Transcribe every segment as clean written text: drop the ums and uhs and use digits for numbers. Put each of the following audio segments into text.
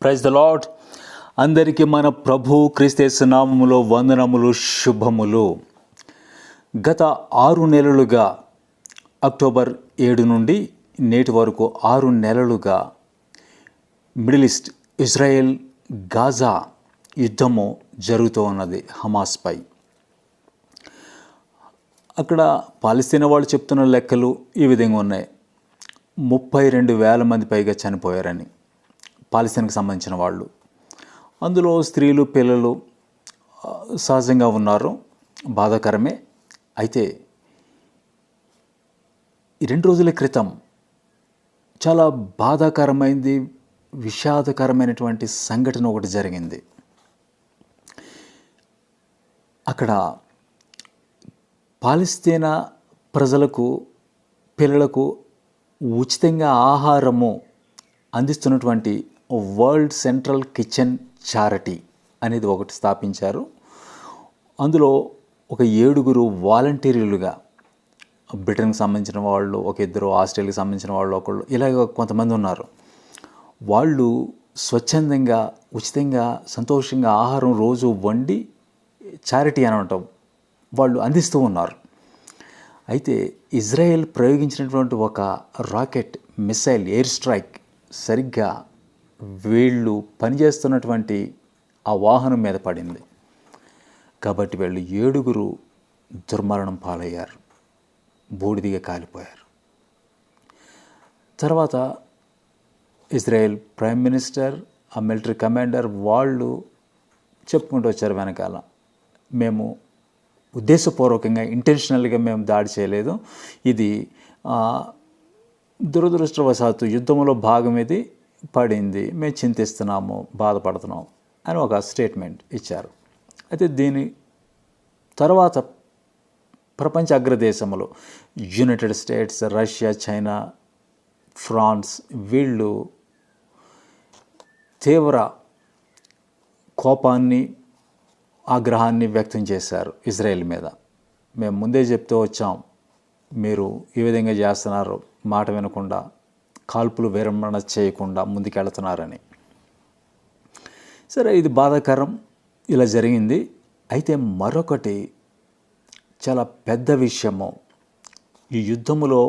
Praise the lord. అందరికీ మన ప్రభు క్రీస్తు నామములో వందనములు, శుభములు. గత 6 నెలలుగా అక్టోబర్ 7 నుండి నేటి వరకు 6 నెలలుగా మిడిల్ ఈస్ట్, ఇజ్రాయెల్, గాజా యుద్ధము జరుగుతూ ఉన్నది హమాస్పై. అక్కడ పాలస్తీనా వాళ్ళు చెప్తున్న లెక్కలు ఈ విధంగా ఉన్నాయి. 32,000 మంది పైగా చనిపోయారని పాలస్తీనాకు సంబంధించిన వాళ్ళు. అందులో స్త్రీలు, పిల్లలు సహజంగా ఉన్నారు. బాధాకరమే. అయితే ఈ 2 రోజుల క్రితం చాలా బాధాకరమైనది, విషాదకరమైనటువంటి సంఘటన ఒకటి జరిగింది. అక్కడ పాలస్తీనా ప్రజలకు, పిల్లలకు ఉచితంగా ఆహారము అందిస్తున్నటువంటి వరల్డ్ సెంట్రల్ కిచెన్ చారిటీ అనేది ఒకటి స్థాపించారు. అందులో ఒక 7 వాలంటీర్లుగా, బ్రిటన్కి సంబంధించిన వాళ్ళు, ఒక 2 ఆస్ట్రేలియాకి సంబంధించిన వాళ్ళు, ఒకళ్ళు, ఇలాగ కొంతమంది ఉన్నారు. వాళ్ళు స్వచ్ఛందంగా, ఉచితంగా, సంతోషంగా ఆహారం రోజు వండి చారిటీ అనటం వాళ్ళు అందిస్తూ ఉన్నారు. అయితే ఇజ్రాయెల్ ప్రయోగించినటువంటి ఒక రాకెట్ మిసైల్ ఎయిర్ స్ట్రైక్ సరిగ్గా వీళ్ళు పనిచేస్తున్నటువంటి ఆ వాహనం మీద పడింది. కాబట్టి వీళ్ళు 7 దుర్మరణం పాలయ్యారు, బూడిదిగా కాలిపోయారు. తర్వాత ఇజ్రాయెల్ ప్రైమ్ మినిస్టర్, ఆ మిలిటరీ కమాండర్ వాళ్ళు చెప్పుకుంటూ వచ్చారు వెనకాల, మేము ఉద్దేశపూర్వకంగా, ఇంటెన్షనల్గా మేము దాడి చేయలేదు, ఇది దురదృష్టవశాత్తు యుద్ధంలో భాగం ఇది పడింది, మేము చింతిస్తున్నాము, బాధపడుతున్నాం అని ఒక స్టేట్మెంట్ ఇచ్చారు. అయితే దీని తర్వాత ప్రపంచ అగ్రదేశములు United States, Russia, China, France వీళ్ళు తీవ్ర కోపాన్ని, ఆగ్రహాన్ని వ్యక్తం చేశారు ఇజ్రాయెల్ మీద. మేము ముందే చెప్తూ వచ్చాం, మీరు ఈ విధంగా చేస్తున్నారు, మాట వినకుండా, కాల్పులు విరమణ చేయకుండా ముందుకెళ్తున్నారని. సరే, ఇది బాధాకరం, ఇలా జరిగింది. అయితే మరొకటి చాలా పెద్ద విషయము ఈ యుద్ధములో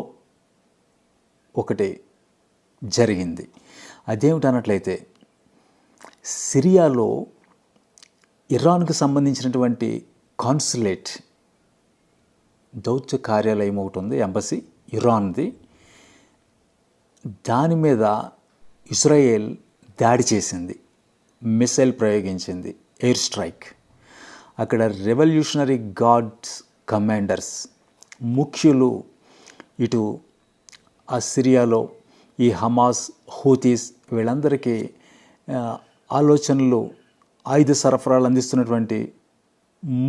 ఒకటి జరిగింది. అదేమిటన్నట్లయితే, సిరియాలో ఇరాన్కు సంబంధించినటువంటి కాన్సులేట్, దౌత్య కార్యాలయం ఒకటి ఉంది, ఎంబసీ ఇరాన్ది. దాని మీద ఇజ్రాయెల్ దాడి చేసింది, మిసైల్ ప్రయోగించింది, ఎయిర్ స్ట్రైక్. అక్కడ రెవల్యూషనరీ గార్డ్స్ కమాండర్స్, ముఖ్యులు, ఇటు ఆ సిరియాలో ఈ హమాస్, హూతీస్ వీళ్ళందరికీ ఆలోచనలు, ఆయుధ సరఫరాలు అందిస్తున్నటువంటి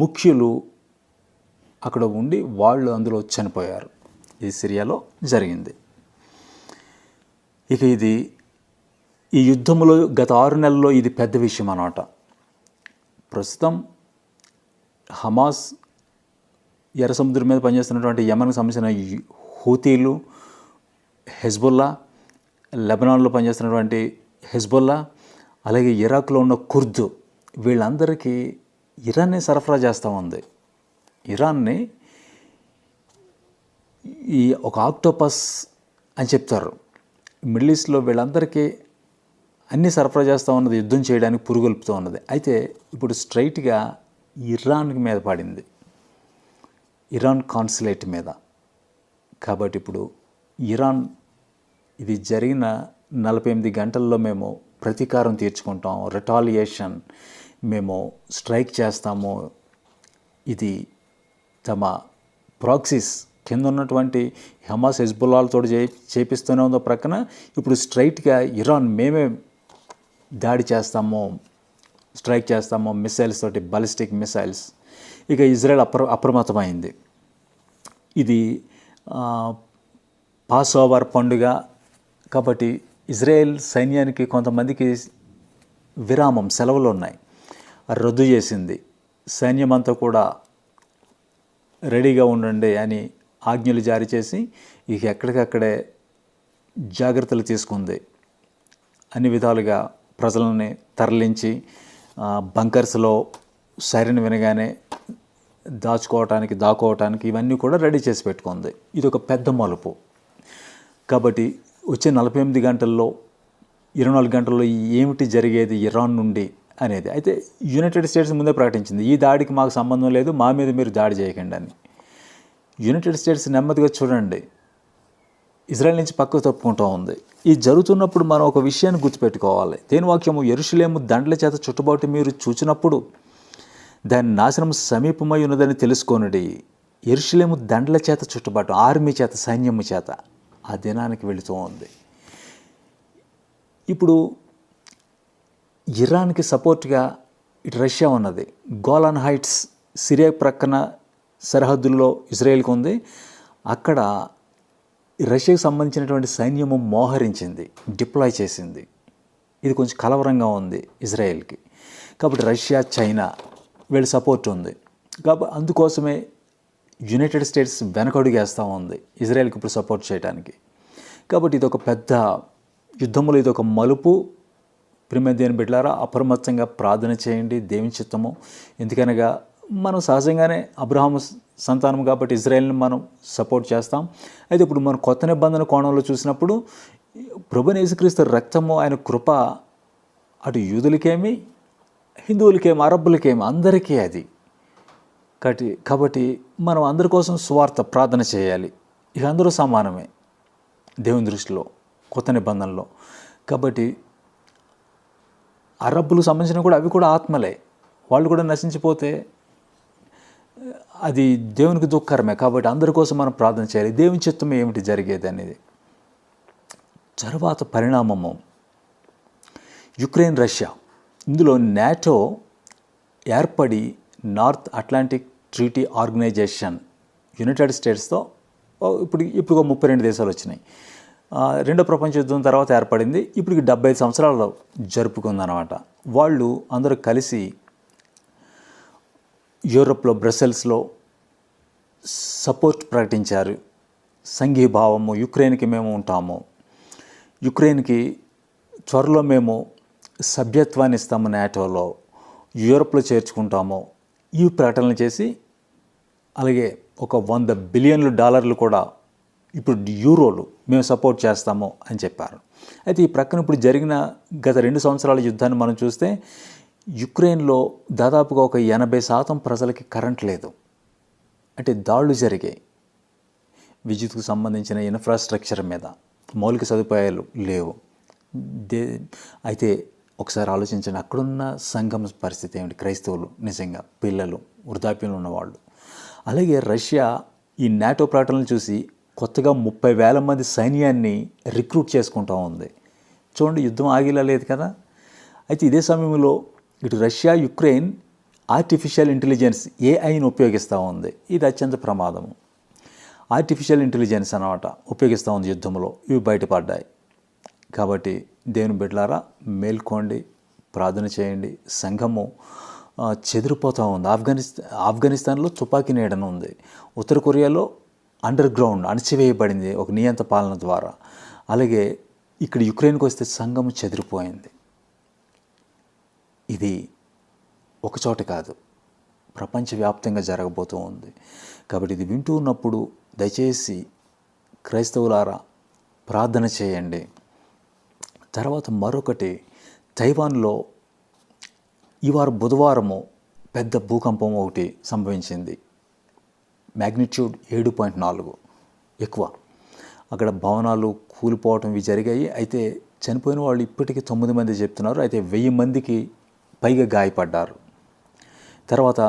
ముఖ్యులు అక్కడ ఉండి వాళ్ళు అందులో చనిపోయారు. ఇది సిరియాలో జరిగింది. ఇక ఇది ఈ యుద్ధంలో గత 6 నెలల్లో ఇది పెద్ద విషయం అన్నమాట. ప్రస్తుతం హమాస్, ఎర్ర సముద్రం మీద పనిచేస్తున్నటువంటి యెమెన్కు సంబంధించిన హూతీలు, హెజ్బుల్లా, లెబనాన్లో పనిచేస్తున్నటువంటి హెజ్బుల్లా, అలాగే ఇరాక్లో ఉన్న కుర్దు, వీళ్ళందరికీ ఇరాన్నే సరఫరా చేస్తూ ఉంది. ఇరాన్ని ఈ ఒక ఆక్టోపస్ అని చెప్తారు. మిడిల్ ఈస్ట్లో వీళ్ళందరికీ అన్నీ సరఫరా చేస్తూ ఉన్నది, యుద్ధం చేయడానికి పురుగొల్పుతూ ఉన్నది. అయితే ఇప్పుడు స్ట్రైట్గా ఇరాన్ మీద పడింది, ఇరాన్ కాన్సులేట్ మీద. కాబట్టి ఇప్పుడు ఇరాన్, ఇది జరిగిన 48 గంటల్లో మేము ప్రతీకారం తీర్చుకుంటాం, రిటాలియేషన్, మేము స్ట్రైక్ చేస్తాము, ఇది తమ ప్రాక్సీస్ కింద ఉన్నటువంటి హమాస్, హెజ్బుల్లాలతో చేపిస్తూనే ఉందో ప్రక్కన, ఇప్పుడు స్ట్రైట్గా ఇరాన్ మేమే దాడి చేస్తాము, స్ట్రైక్ చేస్తాము మిసైల్స్ తోటి, బాలిస్టిక్ మిసైల్స్. ఇక ఇజ్రాయెల్ అప్రమత్తమైంది. ఇది పాస్ ఓవర్ పండుగ కాబట్టి ఇజ్రాయెల్ సైన్యానికి కొంతమందికి విరామం, సెలవులు ఉన్నాయి, రద్దు చేసింది. సైన్యం అంతా కూడా రెడీగా ఉండండి అని ఆజ్ఞలు జారీ చేసి ఇక ఎక్కడికక్కడే జాగ్రత్తలు తీసుకుంది. అన్ని విధాలుగా ప్రజలని తరలించి బంకర్స్లో సైరన్ వినగానే దాక్కోవటానికి ఇవన్నీ కూడా రెడీ చేసి పెట్టుకుంది. ఇది ఒక పెద్ద మలుపు. కాబట్టి వచ్చే 48 గంటల్లో 24 గంటల్లో ఏమిటి జరిగేది ఇరాన్ నుండి అనేది. అయితే యునైటెడ్ స్టేట్స్ ముందే ప్రకటించింది, ఈ దాడికి మాకు సంబంధం లేదు, మా మీద మీరు దాడి చేయకండి అని. యునైటెడ్ స్టేట్స్ నెమ్మదిగా చూడండి ఇజ్రాయెల్ నుంచి పక్కకు తప్పుకుంటూ ఉంది. ఇది జరుగుతున్నప్పుడు మనం ఒక విషయాన్ని గుర్తుపెట్టుకోవాలి. దేని వాక్యము, యెరూషలేము దండ్ల చేత చుట్టుబాటు మీరు చూచినప్పుడు దాని నాశనం సమీపమై ఉన్నదని తెలుసుకొనుడి. యెరూషలేము దండ్ల చేత చుట్టుబాటు, ఆర్మీ చేత, సైన్యము చేత ఆ దినానికి వెళుతూ ఉంది. ఇప్పుడు ఇరాన్కి సపోర్ట్గా ఇటు రష్యా ఉన్నది. గోలాన్ హైట్స్ సిరియా ప్రక్కన సరిహద్దుల్లో ఇజ్రాయెల్కి ఉంది. అక్కడ రష్యాకు సంబంధించినటువంటి సైన్యము మోహరించింది, డిప్లాయ్ చేసింది. ఇది కొంచెం కలవరంగా ఉంది ఇజ్రాయెల్కి. కాబట్టి రష్యా, చైనా వీళ్ళ సపోర్ట్ ఉంది. కాబట్టి అందుకోసమే యునైటెడ్ స్టేట్స్ వెనకడుగేస్తూ ఉంది ఇజ్రాయెల్కి ఇప్పుడు సపోర్ట్ చేయడానికి. కాబట్టి ఇది ఒక పెద్ద యుద్ధంలో ఇది ఒక మలుపు. ప్రియమైన దేవుని బిడ్డలారా, అప్రమత్తంగా ప్రార్థన చేయండి, దేవుని చిత్తము. ఎందుకనగా మనం సహజంగానే అబ్రహాము సంతానం కాబట్టి ఇజ్రాయెల్ని మనం సపోర్ట్ చేస్తాం. అయితే ఇప్పుడు మనం కొత్త నిబంధన కోణంలో చూసినప్పుడు ప్రభువైన యేసుక్రీస్తు రక్తము, ఆయన కృప అటు యూదులకేమి, హిందువులకేమి, అరబ్బులకేమి, అందరికీ అది. కాబట్టి మనం అందరి కోసం సువార్త ప్రార్థన చేయాలి. ఇక అందరూ సమానమే దేవుని దృష్టిలో కొత్త నిబంధనలో. కాబట్టి అరబ్బులకు సంబంధించిన కూడా అవి కూడా ఆత్మలే, వాళ్ళు కూడా నశించిపోతే అది దేవునికి దుఃఖకరమే. కాబట్టి అందరి కోసం మనం ప్రార్థన చేయాలి. దేవుని చిత్తం ఏమిటి జరిగేది అనేది. తర్వాత పరిణామము యుక్రెయిన్, రష్యా. ఇందులో నాటో ఏర్పడి North Atlantic Treaty Organization United స్టేట్స్తో ఇప్పుడు 32 దేశాలు వచ్చినాయి. రెండో ప్రపంచ యుద్ధం తర్వాత ఏర్పడింది. ఇప్పటికి 75 సంవత్సరాలు జరుపుకుందనమాట. వాళ్ళు అందరూ కలిసి యూరోప్లో బ్రసెల్స్లో సపోర్ట్ ప్రకటించారు. సంఘీభావము, యుక్రెయిన్కి మేము ఉంటాము, యుక్రెయిన్కి త్వరలో మేము సభ్యత్వాన్ని ఇస్తాము, నాటోలో యూరోప్లో చేర్చుకుంటాము, ఈ ప్రకటనలు చేసి అలాగే ఒక $100 బిలియన్లు కూడా ఇప్పుడు యూరోలు మేము సపోర్ట్ చేస్తాము అని చెప్పారు. అయితే ఈ ప్రక్కన ఇప్పుడు జరిగిన గత 2 సంవత్సరాల యుద్ధాన్ని మనం చూస్తే యుక్రెయిన్లో దాదాపుగా ఒక 80% ప్రజలకి కరెంట్ లేదు. అంటే దాడులు జరిగాయి. విద్యుత్కు సంబంధించిన ఇన్ఫ్రాస్ట్రక్చర్ మీద మౌలిక సదుపాయాలు లేవు. అయితే ఒకసారి ఆలోచించండి, అక్కడున్న సంఘం పరిస్థితి ఏమిటి? క్రైస్తవులు, నిజంగా పిల్లలు, వృద్ధాప్యంలో ఉన్నవాళ్ళు. అలాగే రష్యా ఈ నాటో ప్రకటనలు చూసి కొత్తగా 30,000 మంది సైన్యాన్ని రిక్రూట్ చేసుకుంటూ ఉంది. చూడండి, యుద్ధం ఆగిలా లేదు కదా. అయితే ఇదే సమయంలో ఇటు రష్యా, యుక్రెయిన్ ఆర్టిఫిషియల్ ఇంటెలిజెన్స్ ఏఐని ఉపయోగిస్తూ ఉంది. ఇది అత్యంత ప్రమాదము. ఆర్టిఫిషియల్ ఇంటెలిజెన్స్ అన్నమాట ఉపయోగిస్తూ ఉంది యుద్ధంలో. ఇవి బయటపడ్డాయి. కాబట్టి దేవుని బిడ్డలారా, మేల్కోండి, ప్రార్థన చేయండి. సంఘము చెదిరిపోతూ ఉంది. ఆఫ్ఘనిస్తాన్లో తుపాకీ నీడన ఉంది. ఉత్తర కొరియాలో అండర్ గ్రౌండ్ అణచివేయబడింది ఒక నియంత పాలన ద్వారా. అలాగే ఇక్కడ యుక్రెయిన్కి వస్తే సంఘము చెదిరిపోయింది. ఇది ఒకచోట కాదు, ప్రపంచవ్యాప్తంగా జరగబోతూ ఉంది. కాబట్టి ఇది వింటూ ఉన్నప్పుడు దయచేసి క్రైస్తవులారా ప్రార్థన చేయండి. తర్వాత మరొకటి, తైవాన్లో ఈ వారం బుధవారము పెద్ద భూకంపం ఒకటి సంభవించింది. మ్యాగ్నిట్యూడ్ 7.4, ఎక్కువ. అక్కడ భవనాలు కూలిపోవటం ఇవి జరిగాయి. అయితే చనిపోయిన వాళ్ళు ఇప్పటికీ 9 మంది చెప్తున్నారు. అయితే 1000 మందికి పైగా గాయపడ్డారు. తర్వాత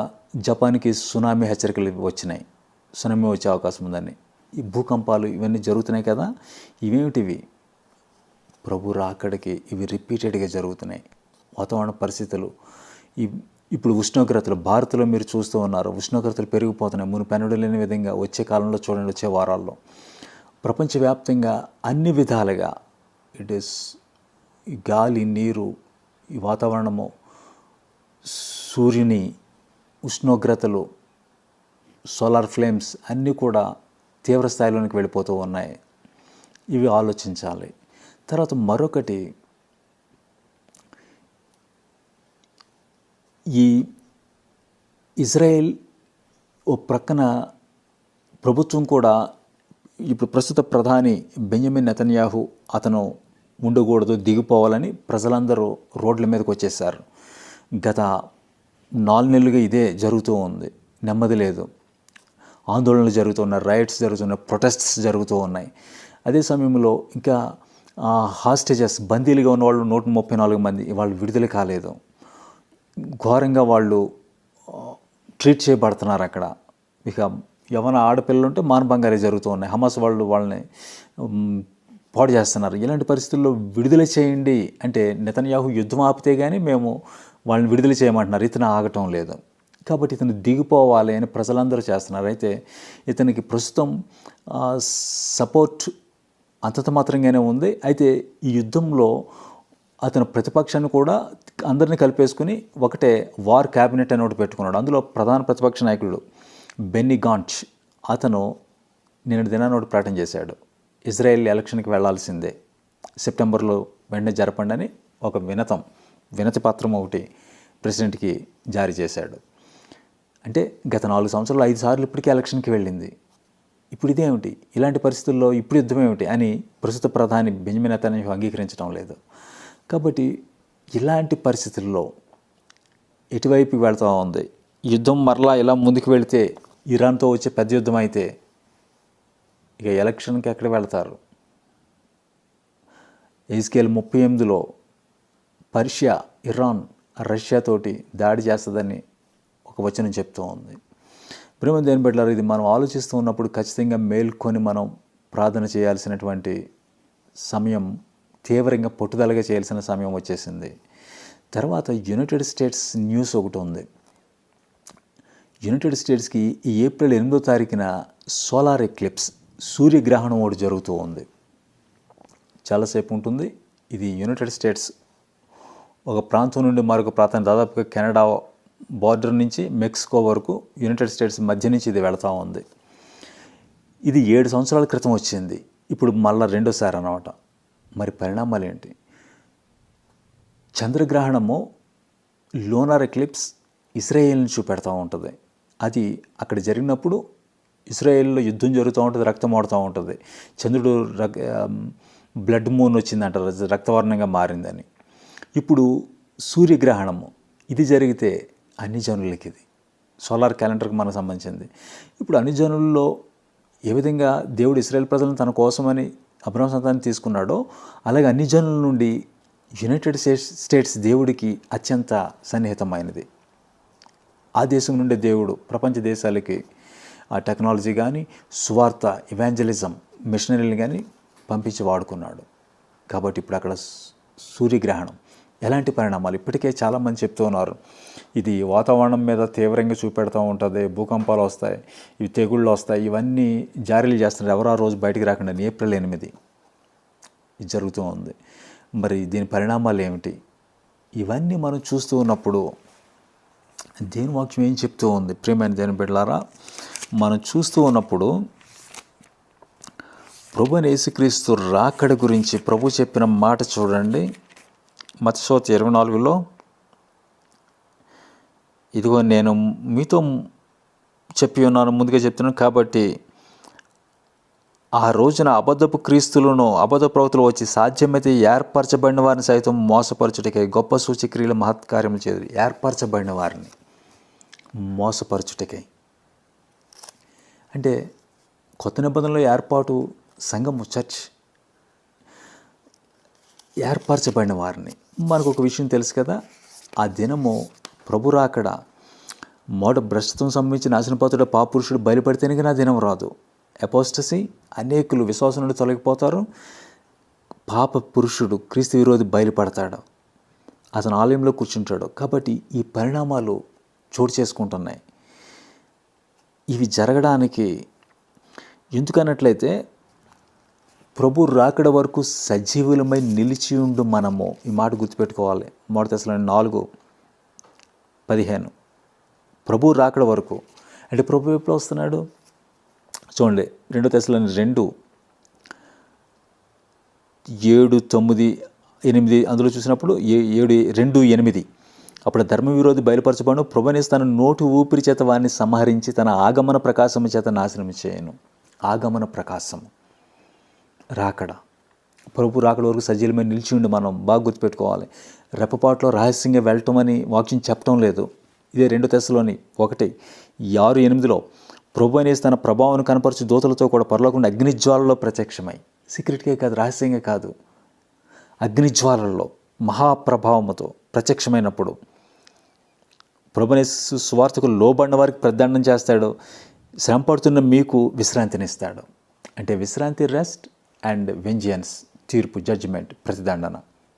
జపాన్కి సునామీ హెచ్చరికలు వచ్చినాయి, సునామీ వచ్చే అవకాశం ఉందని. ఈ భూకంపాలు ఇవన్నీ జరుగుతున్నాయి కదా. ఇవేమిటివి? ప్రభు రాకడికి ఇవి రిపీటెడ్గా జరుగుతున్నాయి. వాతావరణ పరిస్థితులు, ఇప్పుడు ఉష్ణోగ్రతలు భారత్లో మీరు చూస్తూ ఉన్నారు, ఉష్ణోగ్రతలు పెరిగిపోతున్నాయి. మునుపెన్నడూ లేని విధంగా వచ్చే కాలంలో చూడండి, వచ్చే వారాల్లో ప్రపంచవ్యాప్తంగా అన్ని విధాలుగా ఇట్ ఈస్ గాలి, నీరు, ఈ వాతావరణము, సూర్యుని ఉష్ణోగ్రతలు, సోలార్ ఫ్లేమ్స్ అన్నీ కూడా తీవ్ర స్థాయిలోనికి వెళ్ళిపోతూ ఉన్నాయి. ఇవి ఆలోచించాలి. తర్వాత మరొకటి, ఈ ఇజ్రాయెల్ ఓ ప్రక్కన ప్రభుత్వం కూడా ఇప్పుడు ప్రస్తుత ప్రధాని బెంజమిన్ నెతన్యాహు అతను ఉండకూడదు, దిగిపోవాలని ప్రజలందరూ రోడ్ల మీదకి వచ్చేసారు. గత 4 నెలలుగా ఇదే జరుగుతూ ఉంది. నెమ్మది లేదు. ఆందోళనలు జరుగుతున్నాయి, రైట్స్ జరుగుతున్నాయి, ప్రొటెస్ట్స్ జరుగుతూ ఉన్నాయి. అదే సమయంలో ఇంకా హాస్టేజెస్, బందీలుగా ఉన్న వాళ్ళు 134 మంది వాళ్ళు విడుదల కాలేదు. ఘోరంగా వాళ్ళు ట్రీట్ చేయబడుతున్నారు అక్కడ. ఇక యవన ఆడపిల్లలు ఉంటే మానభంగాలే జరుగుతూ ఉన్నాయి. హమాస్ వాళ్ళు వాళ్ళని పాడు చేస్తున్నారు. ఇలాంటి పరిస్థితుల్లో విడుదల చేయండి అంటే నెతన్యాహు యుద్ధం ఆపితే కానీ మేము వాళ్ళని విడుదల చేయమంటున్నారు. ఇతను ఆగటం లేదు. కాబట్టి ఇతను దిగిపోవాలి అని ప్రజలందరూ చేస్తున్నారు. అయితే ఇతనికి ప్రస్తుతం సపోర్ట్ అంతంత మాత్రంగానే ఉంది. అయితే ఈ యుద్ధంలో అతను ప్రతిపక్షాన్ని కూడా అందరినీ కలిపేసుకుని ఒకటే వార్ క్యాబినెట్ అని ఒకటి పెట్టుకున్నాడు. అందులో ప్రధాన ప్రతిపక్ష నాయకుడు బెన్నీ గాంట్జ్ అతను నిన్నటి దినాన్ని ఒకటి ప్రకటన చేశాడు. ఇజ్రాయెల్ ఎలక్షన్కి వెళ్లాల్సిందే, సెప్టెంబర్లో వెంటనే జరపండి అని ఒక వినతి పత్రం ఒకటి ప్రెసిడెంట్కి జారీ చేశాడు. అంటే గత 4 సంవత్సరాలు 5 సార్లు ఇప్పటికీ ఎలక్షన్కి వెళ్ళింది. ఇప్పుడు ఇదేమిటి, ఇలాంటి పరిస్థితుల్లో ఇప్పుడు యుద్ధం ఏమిటి అని ప్రస్తుత ప్రధాని బెంజమిన్ నెతన్యాహు అంగీకరించడం లేదు. కాబట్టి ఇలాంటి పరిస్థితుల్లో ఎటువైపు వెళ్తూ ఉంది యుద్ధం? మరలా ఇలా ముందుకు వెళితే ఇరాన్తో వచ్చే పెద్ద యుద్ధం అయితే ఇక ఎలక్షన్కి ఎక్కడ వెళ్తారు? ఎజ్కేల్ 38లో పర్షియా, ఇరాన్, రష్యాతోటి దాడి చేస్తుందని ఒక వచనం చెప్తూ ఉంది. ప్రేమ దేని పెట్టారు? ఇది మనం ఆలోచిస్తూ ఉన్నప్పుడు ఖచ్చితంగా మేల్కొని మనం ప్రార్థన చేయాల్సినటువంటి సమయం, తీవ్రంగా పట్టుదలగా చేయాల్సిన సమయం వచ్చేసింది. తర్వాత యునైటెడ్ స్టేట్స్ న్యూస్ ఒకటి ఉంది. యునైటెడ్ స్టేట్స్కి ఈ ఏప్రిల్ 8వ తారీఖున సోలార్ ఎక్లిప్స్, సూర్యగ్రహణం ఒకటి జరుగుతూ ఉంది. చాలాసేపు ఉంటుంది. ఇది యునైటెడ్ స్టేట్స్ ఒక ప్రాంతం నుండి మరొక ప్రాంతం, దాదాపుగా కెనడా బార్డర్ నుంచి మెక్సికో వరకు యునైటెడ్ స్టేట్స్ మధ్య నుంచి ఇది వెళుతూ ఉంది. ఇది 7 సంవత్సరాల క్రితం వచ్చింది. ఇప్పుడు మళ్ళీ రెండోసారి అన్నమాట. మరి పరిణామాలు ఏంటి? చంద్రగ్రహణము, లోనార్ ఎక్లిప్స్ ఇజ్రాయేల్ని చూపెడతా ఉంటుంది. అది అక్కడ జరిగినప్పుడు ఇజ్రాయేల్లో యుద్ధం జరుగుతూ ఉంటుంది, రక్తం ఓడుతూ ఉంటుంది. చంద్రుడు బ్లడ్ మూన్ వచ్చిందంటారు, రక్తవర్ణంగా మారిందని. ఇప్పుడు సూర్యగ్రహణము ఇది జరిగితే అన్ని జనులకి, ఇది సోలార్ క్యాలెండర్కి మనకు సంబంధించింది. ఇప్పుడు అన్ని జనుల్లో ఏ విధంగా దేవుడు ఇశ్రాయేల్ ప్రజలను తన కోసమని అబ్రహాము సంతానాన్ని తీసుకున్నాడో, అలాగే అన్ని జనుల నుండి యునైటెడ్ స్టేట్స్ దేవుడికి అత్యంత సన్నిహితమైనది. ఆ దేశం నుండి దేవుడు ప్రపంచ దేశాలకి ఆ టెక్నాలజీ కానీ, సువార్త, ఇవాంజలిజం, మిషనరీలు కానీ పంపించి వాడుకున్నాడు. కాబట్టి ఇప్పుడు అక్కడ సూర్యగ్రహణం ఎలాంటి పరిణామాలు ఇప్పటికే చాలామంది చెప్తూ ఉన్నారు. ఇది వాతావరణం మీద తీవ్రంగా చూపెడుతూ ఉంటుంది, భూకంపాలు వస్తాయి, ఇవి తెగుళ్ళు వస్తాయి, ఇవన్నీ జారీలు చేస్తున్నారు. ఎవరు ఆ రోజు బయటికి రాకుండా. ఏప్రిల్ 8 ఇది జరుగుతూ ఉంది. మరి దీని పరిణామాలు ఏమిటి? ఇవన్నీ మనం చూస్తూ ఉన్నప్పుడు దేవుని వాక్యం ఏం చెప్తూ ఉంది? ప్రియమైన దేవుని బిడ్డలారా, మనం చూస్తూ ఉన్నప్పుడు ప్రభువైన యేసుక్రీస్తు రాకడ గురించి ప్రభు చెప్పిన మాట చూడండి. మత్తయి 24లో, ఇదిగో నేను మీతో చెప్పి ఉన్నాను, ముందుగా చెప్తున్నాను, కాబట్టి ఆ రోజున అబద్ధపు క్రీస్తులను, అబద్ధ ప్రవక్తలు వచ్చి సాధ్యమైతే ఏర్పరచబడిన వారిని సైతం మోసపరచుటకై గొప్ప సూచక్రియలు మహత్కార్యములు చేయరు. ఏర్పరచబడిన వారిని మోసపరచుటకై అంటే కొత్త నిబంధనలో ఏర్పాటు, సంఘము, చర్చ్, ఏర్పరచబడిన వారిని. మనకు ఒక విషయం తెలుసు కదా, ఆ దినము ప్రభు రాకడ భ్రష్టత్వం సంబంధించి నాశనపాతుడు పాపురుషుడు బయలుపడితేనే నా దినం రాదు. అపోస్టసీ, అనేకులు విశ్వాసం నుండి తొలగిపోతారు. పాప పురుషుడు, క్రీస్తు విరోధి బయలుపడతాడు, అతను ఆలయంలో కూర్చుంటాడు. కాబట్టి ఈ పరిణామాలు చోటు చేసుకుంటున్నాయి. ఇవి జరగడానికి ఎందుకన్నట్లయితే ప్రభు రాకడ వరకు సజీవులమై నిలిచి ఉండు మనము. ఈ మాట గుర్తుపెట్టుకోవాలి. 1 తెస్సలోనికీయులు 4:15 ప్రభు రాకడ వరకు. అంటే ప్రభు ఎప్పుడు వస్తున్నాడు చూడండి. 2 తెస్సలోనికీయులు 2:7, 9, 8 అందులో చూసినప్పుడు 7:2, 8 అప్పుడు ధర్మ విరోధి బయలుపరచబడును, ప్రభువనేసు తన నోటి ఊపిరి చేత వారిని సంహరించి తన ఆగమన ప్రకాశము చేత నాశనం చేయను. ఆగమన ప్రకాశము, రాకడ, ప్రభు రాకడ వరకు సజీలమైన నిలిచి ఉండి మనం బాగా గుర్తుపెట్టుకోవాలి. రెప్పపాట్లో రహస్యంగా వెళ్ళటం అని వాక్యం చెప్పడం లేదు. ఇదే 2 తెస్సలోని 1:6-8 ప్రభు అనేసి తన ప్రభావం కనపరచు దూతలతో కూడా పరలోకం అగ్నిజ్వాలలో ప్రత్యక్షమై, సీక్రెట్గా కాదు, రహస్యంగా కాదు, అగ్నిజ్వాలల్లో మహాప్రభావముతో ప్రత్యక్షమైనప్పుడు ప్రభునేసు సువార్తకు లోబడిన వారికి ప్రతిదండం చేస్తాడు, శ్రమపడుతున్న మీకు విశ్రాంతినిస్తాడు. అంటే విశ్రాంతి, రెస్ట్, అండ్ వెంజియన్స్, తీర్పు, జడ్జిమెంట్, ప్రతిదండన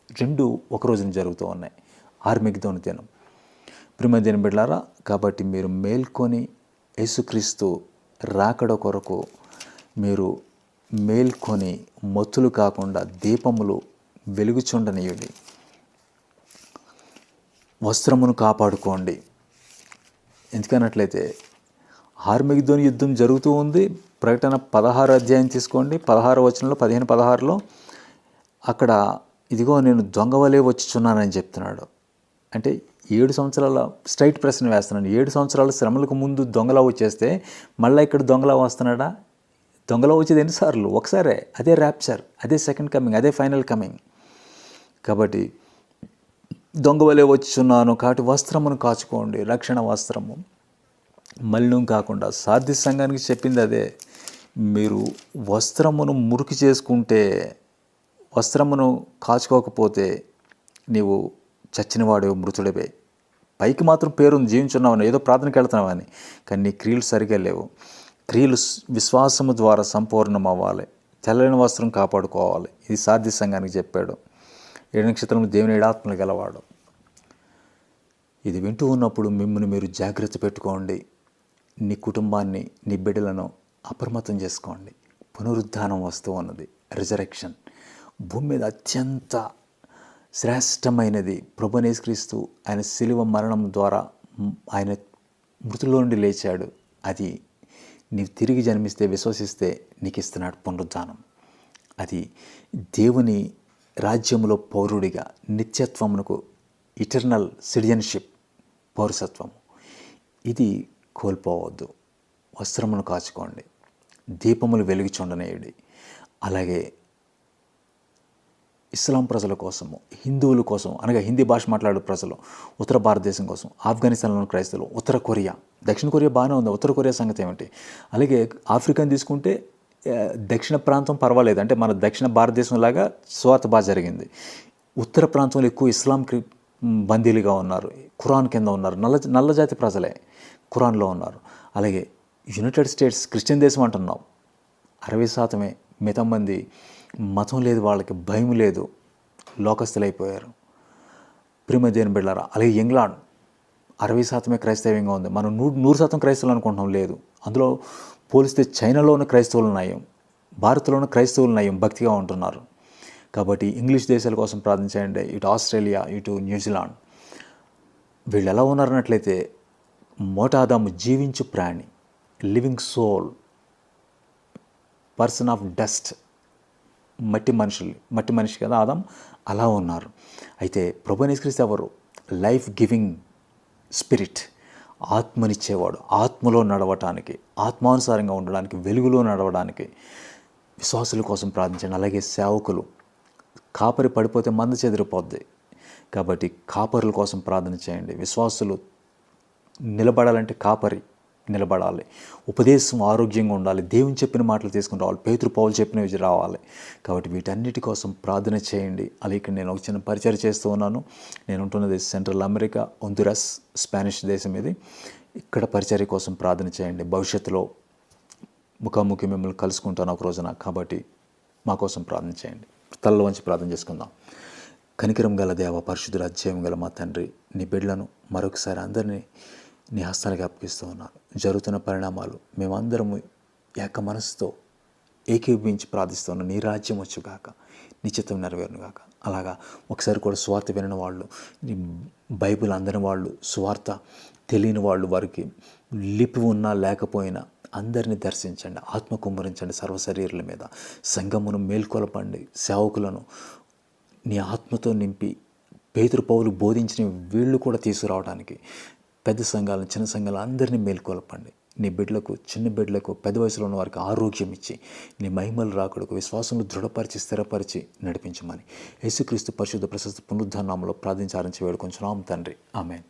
2 ఒక రోజున జరుగుతూ ఉన్నాయి. ఆర్మిగిదోను దినం. ప్రియమైన దేవుని బిడ్డలారా, కాబట్టి మీరు మేల్కొని యేసుక్రీస్తు రాకడ కొరకు మీరు మేల్కొని మత్తులు కాకుండా దీపములు వెలుగుచుండనీయుడి. వస్త్రమును కాపాడుకోండి. ఎందుకన్నట్లయితే ఆర్మిగిదోను యుద్ధం జరుగుతూ ఉంది. ప్రకటన 16 అధ్యాయం తీసుకోండి, 16 వచనంలో 15-16లో అక్కడ ఇదిగో నేను దొంగవలే వచ్చుచున్నానని చెప్తున్నాడు. అంటే 7 సంవత్సరాల స్ట్రైట్ ప్రశ్న వేస్తున్నాను. 7 సంవత్సరాల శ్రమలకు ముందు దొంగలా వచ్చేస్తే మళ్ళీ ఇక్కడ దొంగలా వస్తున్నాడా? దొంగలా వచ్చేది ఎన్నిసార్లు? ఒకసారే. అదే ర్యాప్చర్, అదే సెకండ్ కమింగ్, అదే ఫైనల్ కమింగ్. కాబట్టి దొంగవలే వచ్చుచున్నాను, కాబట్టి వస్త్రమును కాచుకోండి, రక్షణ వస్త్రము, మలినం కాకుండా. సార్దీస్ సంఘానికి చెప్పింది అదే. మీరు వస్త్రమును మురికి చేసుకుంటే, వస్త్రమును కాచుకోకపోతే నీవు చచ్చినవాడు, మృతుడివే. పైకి మాత్రం పేరుంది, జీవించున్నావని, ఏదో ప్రార్థనకి వెళ్తున్నావని, కానీ నీ క్రియలు సరిగా లేవు. క్రియలు విశ్వాసము ద్వారా సంపూర్ణం అవ్వాలి. తెల్లని వస్త్రం కాపాడుకోవాలి. ఇది సార్దీస్ సంఘానికి చెప్పాడు. 7 నక్షత్రములు దేవుని 7 ఆత్మలు గలవాడు. ఇది వింటూ ఉన్నప్పుడు మిమ్మల్ని మీరు జాగ్రత్త పెట్టుకోండి. నీ కుటుంబాన్ని, నీ బిడ్డలను అప్రమత్తం చేసుకోండి. పునరుద్ధానం వస్తూ ఉన్నది, రిజరెక్షన్. భూమి మీద అత్యంత శ్రేష్టమైనది ప్రభువైన యేసుక్రీస్తు. ఆయన శిలువ మరణం ద్వారా ఆయన మృతుల్లో నుండి లేచాడు. అది నీవు తిరిగి జన్మిస్తే, విశ్వసిస్తే నీకు ఇస్తున్నాడు పునరుద్ధానం. అది దేవుని రాజ్యంలో పౌరుడిగా నిత్యత్వమునకు, ఇటర్నల్ సిటిజన్షిప్, పౌరసత్వము. ఇది కోల్పోవద్దు. వస్త్రమును కాచుకోండి, దీపములు వెలుగుచుండనేయుడి. అలాగే ఇస్లాం ప్రజల కోసము, హిందువుల కోసం, అనగా హిందీ భాష మాట్లాడే ప్రజలు, ఉత్తర భారతదేశం కోసం, ఆఫ్ఘనిస్తాన్లోని క్రైస్తవులు, ఉత్తర కొరియా, దక్షిణ కొరియా బాగానే ఉంది, ఉత్తర కొరియా సంగతి ఏమిటి? అలాగే ఆఫ్రికాని తీసుకుంటే దక్షిణ ప్రాంతం పర్వాలేదు, అంటే మన దక్షిణ భారతదేశం లాగా స్వార్థ బాగా జరిగింది. ఉత్తర ప్రాంతంలో ఎక్కువ ఇస్లాం బందీలుగా ఉన్నారు, ఖురాన్ కింద ఉన్నారు, నల్లజాతి ప్రజలే ఖురాన్లో ఉన్నారు. అలాగే యునైటెడ్ స్టేట్స్ క్రిస్టియన్ దేశం అంటున్నాం, 60%. మిగతా మంది మతం లేదు, వాళ్ళకి భయం లేదు, లోకస్తులైపోయారు. ప్రియమైన దేవుని బిడ్డలారా, అలాగే ఇంగ్లాండ్ 60% క్రైస్తవ్యంగా ఉంది. మనం 100% క్రైస్తవులు అనుకుంటున్నాం, లేదు. అందులో పోలిస్తే చైనాలోని క్రైస్తవులు నయం, భారత్లోని క్రైస్తవులు నయం, భక్తిగా ఉంటున్నారు. కాబట్టి ఇంగ్లీష్ దేశాల కోసం ప్రార్థించండి. ఇటు ఆస్ట్రేలియా, ఇటు న్యూజిలాండ్. వీళ్ళు ఎలా ఉన్నారన్నట్లయితే మోటాదాము జీవించు ప్రాణి, living soul, person of dust, మట్టి మనిషి కదా ఆదాం, అలా ఉన్నారు. అయితే ప్రభువైన యేసుక్రీస్తు ఎవరు? లైఫ్ గివింగ్ స్పిరిట్, ఆత్మనిచ్చేవాడు. ఆత్మలో నడవటానికి, ఆత్మానుసారంగా ఉండడానికి, వెలుగులో నడవడానికి విశ్వాసుల కోసం ప్రార్థించండి. అలాగే సేవకులు, కాపరి పడిపోతే మంద చెదిరిపోద్ది, కాబట్టి కాపరుల కోసం ప్రార్థన చేయండి. విశ్వాసులు నిలబడాలంటే కాపరి నిలబడాలి. ఉపదేశం ఆరోగ్యంగా ఉండాలి. దేవుని చెప్పిన మాటలు తీసుకుని రావాలి. పేతురు పౌలు చెప్పినవి రావాలి. కాబట్టి వీటన్నిటి కోసం ప్రార్థన చేయండి. అలాగే నేను ఒక చిన్న పరిచయం చేస్తూ ఉన్నాను. నేను ఉంటున్నది సెంట్రల్ అమెరికా, హొందురస్, స్పానిష్ దేశం ఇది. ఇక్కడ పరిచర్య కోసం ప్రార్థన చేయండి. భవిష్యత్తులో ముఖాముఖి మిమ్మల్ని కలుసుకుంటాను ఒక రోజున. కాబట్టి మా కోసం ప్రార్థన చేయండి. తలలో వంచి ప్రార్థన చేసుకుందాం. కనికరం గల దేవ, పరిశుద్ధుల, అధ్యయం గల మా తండ్రి, నీ బిడ్డలను మరొకసారి అందరినీ నీ హస్తానికి అప్పగిస్తూ ఉన్నాను. జరుగుతున్న పరిణామాలు మేమందరము ఏక మనసుతో ఏకీభవించి ప్రార్థిస్తున్నాం. నీ రాజ్యం వచ్చుగాక, నీ చిత్తం నెరవేరునుగాక. అలాగా ఒకసారి కూడా సువార్త వినని వాళ్ళు, బైబిల్ అందని వాళ్ళు, సువార్త తెలియని వాళ్ళు, వారికి లిపి ఉన్నా లేకపోయినా అందరినీ దర్శించండి. ఆత్మ కుమ్మరించండి సర్వశరీరుల మీద. సంఘమును మేల్కొలపండి. సేవకులను నీ ఆత్మతో నింపి పేతురు పౌలు బోధించిన వీళ్ళు కూడా తీసుకురావడానికి పెద్ద సంఘాలను చిన్న సంఘాలను అందరినీ మేల్కొల్పండి. నీ బిడ్డలకు, చిన్న బిడ్డలకు, పెద్ద వయసులో ఉన్న వారికి ఆరోగ్యం ఇచ్చి నీ మహిమలు రాకడకు విశ్వాసంలో దృఢపరిచి స్థిరపరిచి నడిపించమని యేసుక్రీస్తు పరిశుద్ధ ప్రశస్త పునరుద్ధానామంలో ప్రార్థించారించి వేడుకొంచున్నాం తండ్రి. ఆమేన్.